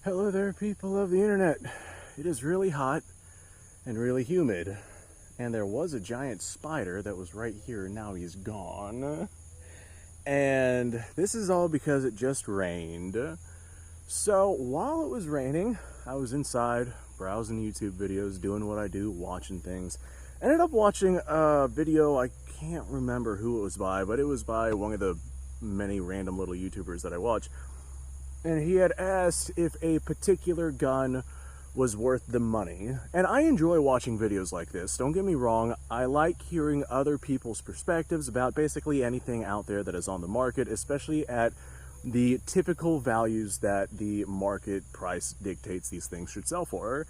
Hello there, people of the internet. It is really hot and really humid, and there was a giant spider that was right here, and now he's gone. And this is all because it just rained. So while it was raining, I was inside browsing YouTube videos, doing what I do, watching things. Ended up watching a video, I can't remember who it was by, but it was by one of the many random little YouTubers that I watch. And he had asked if a particular gun was worth the money. And I enjoy watching videos like this, don't get me wrong. I like hearing other people's perspectives about basically anything out there that is on the market, especially at the typical values that the market price dictates these things should sell for.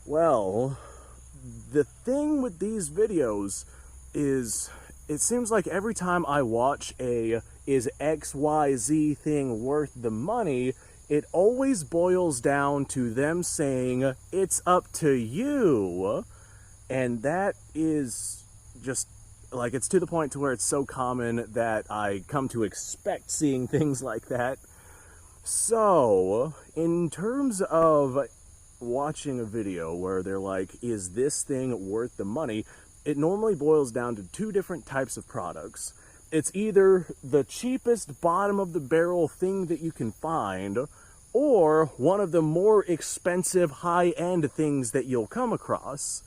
Well, the thing with these videos is it seems like every time I watch a is XYZ thing worth the money, it always boils down to them saying it's up to you. And that is just like, it's to the point to where it's so common that I come to expect seeing things like that. So in terms of watching a video where they're like, is this thing worth the money? It normally boils down to two different types of products. It's either the cheapest bottom of the barrel thing that you can find, or one of the more expensive high-end things that you'll come across.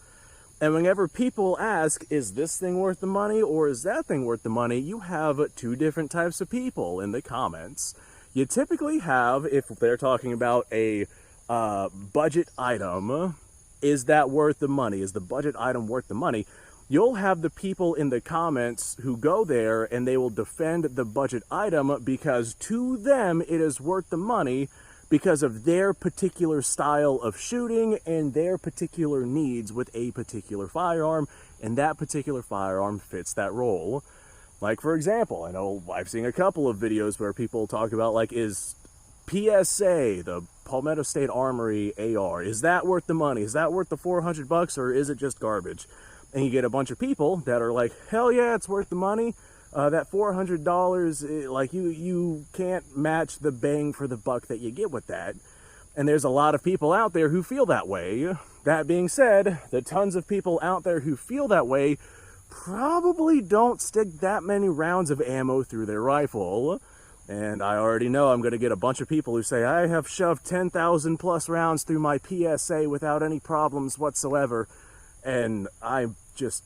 And whenever people ask, is this thing worth the money or is that thing worth the money, you have two different types of people in the comments. You typically have, if they're talking about a budget item, is that worth the money? Is the budget item worth the money? You'll have the people in the comments who go there and they will defend the budget item because to them it is worth the money because of their particular style of shooting and their particular needs with a particular firearm, and that particular firearm fits that role. Like, for example, I know I've seen a couple of videos where people talk about, like, is PSA, the Palmetto State Armory AR, is that worth the money? Is that worth the $400 or is it just garbage? And you get a bunch of people that are like, hell yeah, it's worth the money. That $400, like you can't match the bang for the buck that you get with that. And there's a lot of people out there who feel that way. That being said, the tons of people out there who feel that way probably don't stick that many rounds of ammo through their rifle. And I already know I'm going to get a bunch of people who say, I have shoved 10,000 plus rounds through my PSA without any problems whatsoever. And I just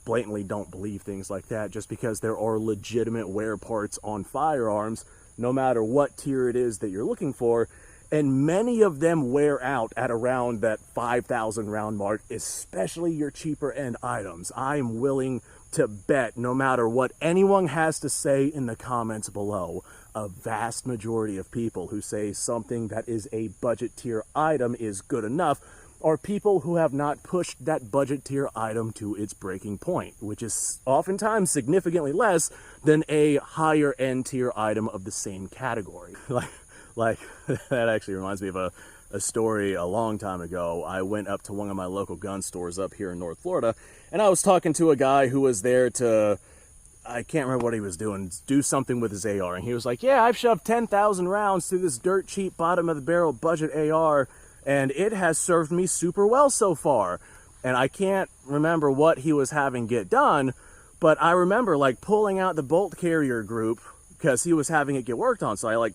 blatantly don't believe things like that, just because there are legitimate wear parts on firearms, no matter what tier it is that you're looking for, and many of them wear out at around that 5,000 round mark, especially your cheaper end items. I'm willing to bet, no matter what anyone has to say in the comments below, a vast majority of people who say something that is a budget tier item is good enough are people who have not pushed that budget tier item to its breaking point, which is oftentimes significantly less than a higher end tier item of the same category. Like that actually reminds me of a story a long time ago. I went up to one of my local gun stores up here in North Florida, and I was talking to a guy who was there to, I can't remember what he was doing, do something with his AR, and he was like, yeah, I've shoved 10,000 rounds through this dirt cheap bottom of the barrel budget AR, and it has served me super well so far. And I can't remember what he was having get done, but I remember like pulling out the bolt carrier group because he was having it get worked on. So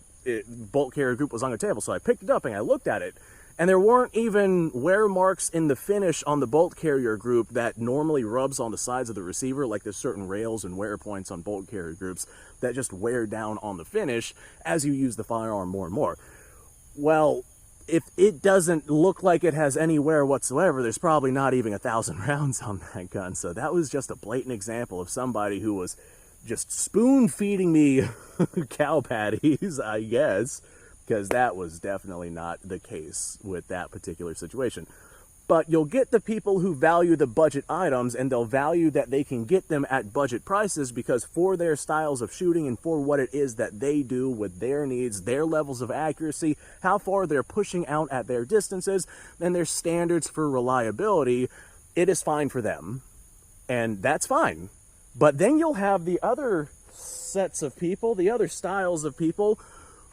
bolt carrier group was on the table, so I picked it up and I looked at it, and there weren't even wear marks in the finish on the bolt carrier group that normally rubs on the sides of the receiver. Like, there's certain rails and wear points on bolt carrier groups that just wear down on the finish as you use the firearm more and more. Well, if it doesn't look like it has any wear whatsoever, there's probably not even 1,000 rounds on that gun. So that was just a blatant example of somebody who was just spoon feeding me cow patties, I guess, because that was definitely not the case with that particular situation. But you'll get the people who value the budget items, and they'll value that they can get them at budget prices because for their styles of shooting and for what it is that they do with their needs, their levels of accuracy, how far they're pushing out at their distances, and their standards for reliability, it is fine for them. And that's fine. But then you'll have the other sets of people, the other styles of people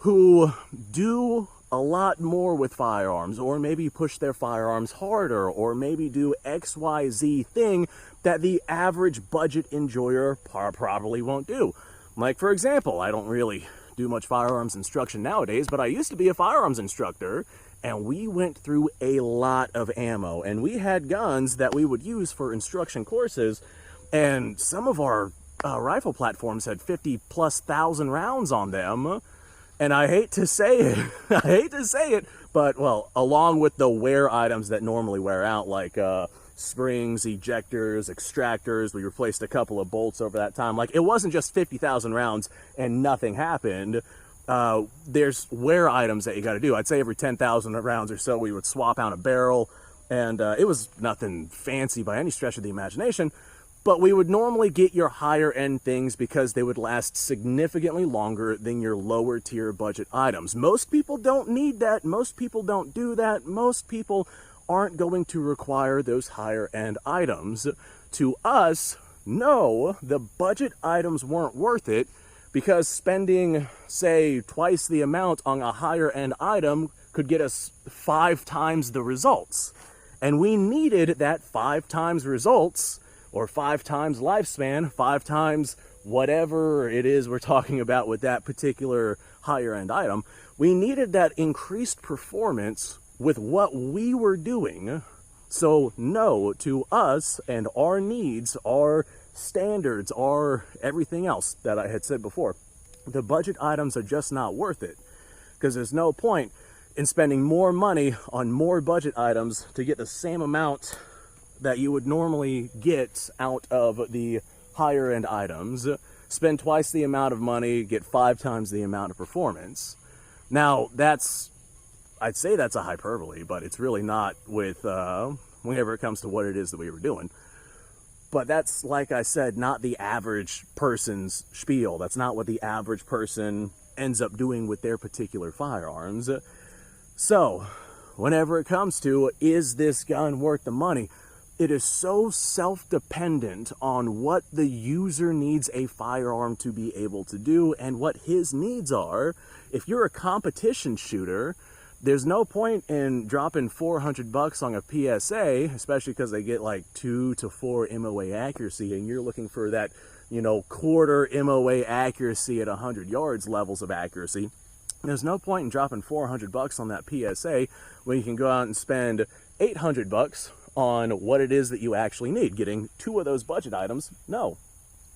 who do a lot more with firearms, or maybe push their firearms harder, or maybe do XYZ thing that the average budget enjoyer probably won't do. Like, for example, I don't really do much firearms instruction nowadays, but I used to be a firearms instructor, and we went through a lot of ammo, and we had guns that we would use for instruction courses, and some of our rifle platforms had 50,000+ rounds on them. And I hate to say it, but, well, along with the wear items that normally wear out, like springs, ejectors, extractors, we replaced a couple of bolts over that time. Like, it wasn't just 50,000 rounds and nothing happened. There's wear items that you got to do. I'd say every 10,000 rounds or so, we would swap out a barrel, and it was nothing fancy by any stretch of the imagination. But we would normally get your higher end things because they would last significantly longer than your lower tier budget items. Most people don't need that. Most people don't do that. Most people aren't going to require those higher end items. To us, no, the budget items weren't worth it because spending, say, twice the amount on a higher end item could get us 5 times the results. And we needed that 5 times results, or 5 times lifespan, 5 times whatever it is we're talking about with that particular higher end item. We needed that increased performance with what we were doing. So no, to us and our needs, our standards, our everything else that I had said before, the budget items are just not worth it, because there's no point in spending more money on more budget items to get the same amount that you would normally get out of the higher end items, spend twice the amount of money, get 5 times the amount of performance. Now, I'd say that's a hyperbole, but it's really not with whenever it comes to what it is that we were doing. But that's, like I said, not the average person's spiel. That's not what the average person ends up doing with their particular firearms. So, whenever it comes to, is this gun worth the money? It is so self-dependent on what the user needs a firearm to be able to do and what his needs are. If you're a competition shooter, there's no point in dropping $400 on a PSA, especially because they get like 2 to 4 MOA accuracy, and you're looking for that, quarter MOA accuracy at 100 yards levels of accuracy. There's no point in dropping $400 on that PSA when you can go out and spend $800 on what it is that you actually need. Getting 2 of those budget items, no,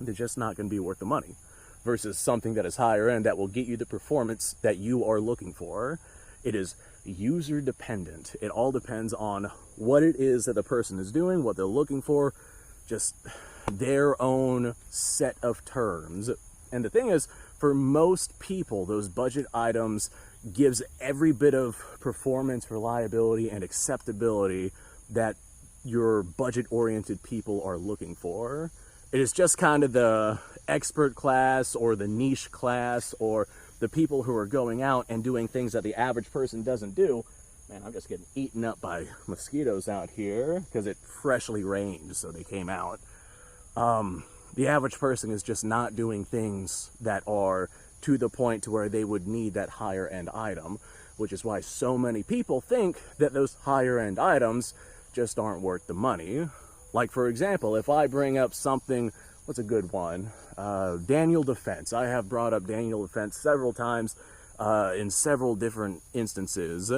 they're just not going to be worth the money, versus something that is higher end that will get you the performance that you are looking for. It is user dependent. It all depends on what it is that the person is doing, what they're looking for, just their own set of terms. And the thing is, for most people, those budget items gives every bit of performance, reliability, and acceptability that your budget-oriented people are looking for. It is just kind of the expert class or the niche class or the people who are going out and doing things that the average person doesn't do. Man, I'm just getting eaten up by mosquitoes out here because it freshly rained, so they came out. The average person is just not doing things that are to the point to where they would need that higher end item, which is why so many people think that those higher end items just aren't worth the money. Like, for example, if I bring up something, what's a good one? Daniel Defense. I have brought up Daniel Defense several times in several different instances.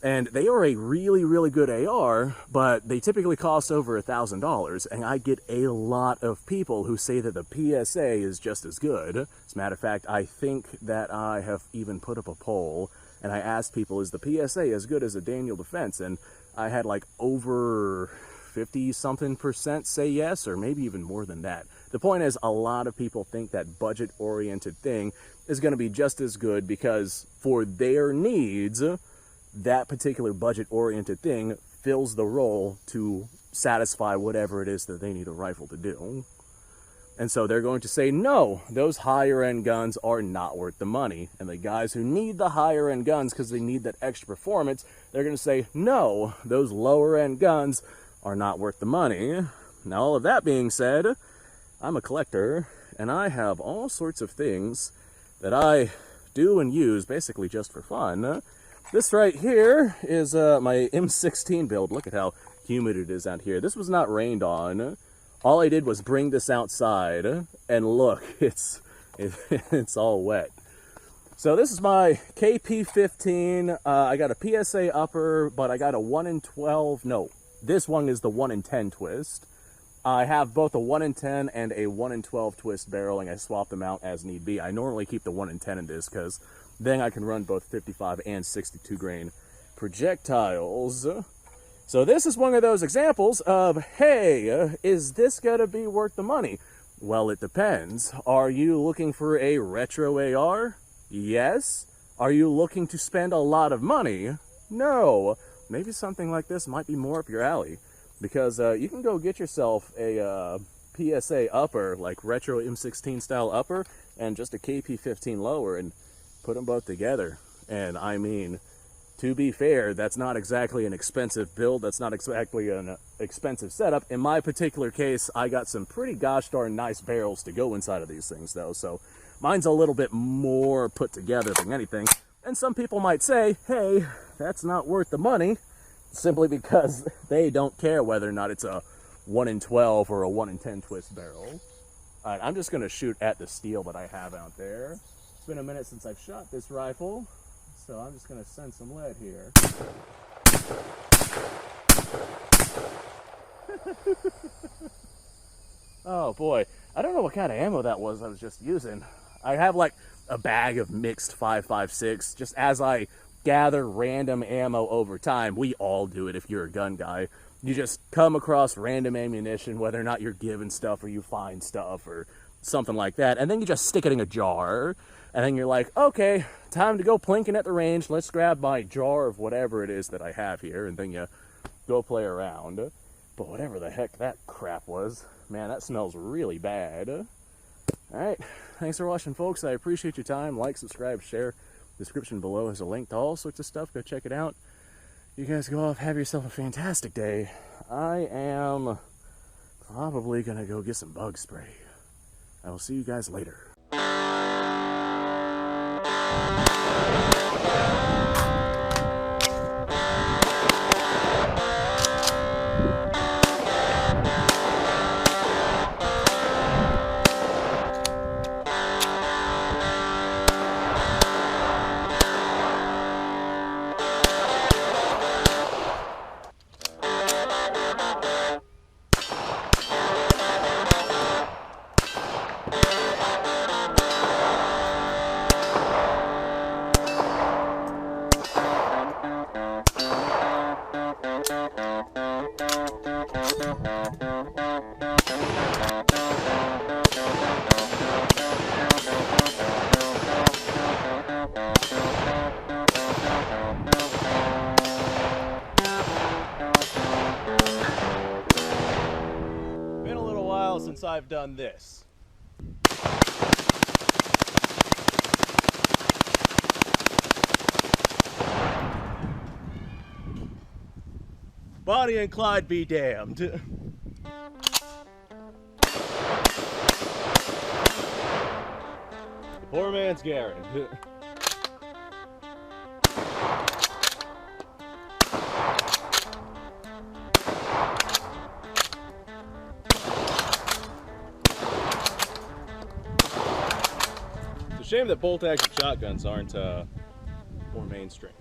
And they are a really, really good AR, but they typically cost over $1,000. And I get a lot of people who say that the PSA is just as good. As a matter of fact, I think that I have even put up a poll and I asked people, is the PSA as good as a Daniel Defense? And I had like over 50-something% say yes, or maybe even more than that. The point is, a lot of people think that budget-oriented thing is going to be just as good because for their needs, that particular budget-oriented thing fills the role to satisfy whatever it is that they need a rifle to do. And so they're going to say, no, those higher-end guns are not worth the money. And the guys who need the higher-end guns because they need that extra performance, they're going to say, no, those lower-end guns are not worth the money. Now, all of that being said, I'm a collector, and I have all sorts of things that I do and use basically just for fun. This right here is my M16 build. Look at how humid it is out here. This was not rained on. All I did was bring this outside, and look, it's all wet. So this is my KP15. I got a PSA upper, but I got a 1 in 12. No, this one is the 1 in 10 twist. I have both a 1 in 10 and a 1 in 12 twist barrel, and I swap them out as need be. I normally keep the 1 in 10 in this because then I can run both 55 and 62 grain projectiles. So this is one of those examples of, hey, is this gonna be worth the money? Well, it depends. Are you looking for a retro AR? Yes. Are you looking to spend a lot of money? No. Maybe something like this might be more up your alley, because you can go get yourself a PSA upper, like retro M16 style upper, and just a KP15 lower, and put them both together. And I mean, to be fair, that's not exactly an expensive build. That's not exactly an expensive setup. In my particular case, I got some pretty gosh darn nice barrels to go inside of these things, though. So mine's a little bit more put together than anything. And some people might say, hey, that's not worth the money, simply because they don't care whether or not it's a 1 in 12 or a 1 in 10 twist barrel. All right, I'm just going to shoot at the steel that I have out there. It's been a minute since I've shot this rifle, so I'm just going to send some lead here. Oh boy, I don't know what kind of ammo that was I was just using. I have like a bag of mixed 5.56 just as I gather random ammo over time. We all do it if you're a gun guy. You just come across random ammunition, whether or not you're given stuff or you find stuff or something like that, and then you just stick it in a jar, and then you're like, okay, time to go plinking at the range. Let's grab my jar of whatever it is that I have here, and then you go play around. But whatever the heck that crap was, man, that smells really bad. All right, thanks for watching, folks. I appreciate your time. Like, subscribe, share. Description below has a link to all sorts of stuff. Go check it out. You guys go off, have yourself a fantastic day. I am probably gonna go get some bug spray. I will see you guys later. Been a little while since I've done this. Bonnie and Clyde be damned. Poor man's Garrett. It's a shame that bolt action shotguns aren't more mainstream.